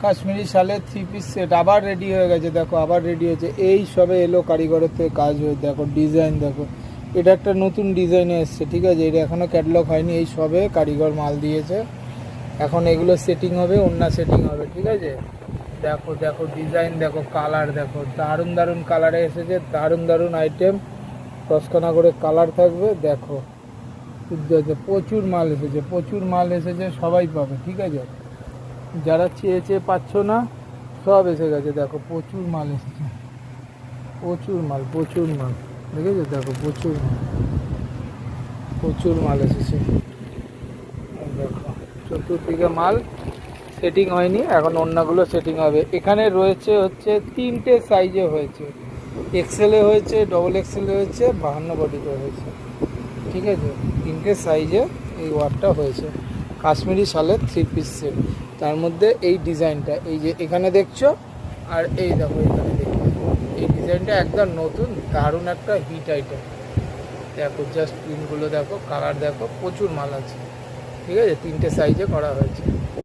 Kashmiri শালের 3 piece set আবার ready হয়ে গেছে, দেখো আবার রেডি হয়েছে, এই সবে এলো কারিগরের থেকে কাজ হয়ে, দেখো ডিজাইন দেখো, এটা একটা নতুন ডিজাইনে এসছে, ঠিক আছে, এটা এখনও ক্যাটালগ হয়নি, এই সবে কারিগর মাল দিয়েছে, এখন এগুলো সেটিং হবে, ওন্না সেটিং হবে, ঠিক আছে। দেখো দেখো ডিজাইন দেখো, কালার দেখো, দারুণ দারুণ কালারে এসেছে, দারুণ দারুণ আইটেম, 10খানা করে কালার থাকবে, দেখো প্রচুর মাল এসেছে, প্রচুর মাল এসেছে, সবাই পাবে, ঠিক আছে, যারা চেয়ে চেয়ে পাচ্ছ না সব এসে গেছে, দেখো প্রচুর মাল এসেছে, প্রচুর মাল, প্রচুর মাল, দেখেছো, দেখো প্রচুর মাল, প্রচুর মাল এসেছে, এই দেখো চতুর্দিকে মাল সেটিং হয়নি, এখন অন্যগুলো সেটিং হবে। এখানে রয়েছে হচ্ছে 3টে সাইজে হয়েছে, এক্সেলে হয়েছে, ডবল এক্সেলে হয়েছে, 52 বডিতে হয়েছে, ঠিক আছে, 3টে সাইজে এই ওয়ার্কটা হয়েছে, কাশ্মীরি শালের 3 পিস সেট, তার মধ্যে এই ডিজাইনটা এই যে এখানে দেখছো, আর এই দেখো এখানে দেখছো, এই ডিজাইনটা একদম নতুন, দারুণ একটা হিট আইটেম, দেখো জাস্ট প্রিন্টগুলো দেখো, কালার দেখো, প্রচুর মাল আছে, ঠিক আছে, 3টে সাইজে করা হয়েছে।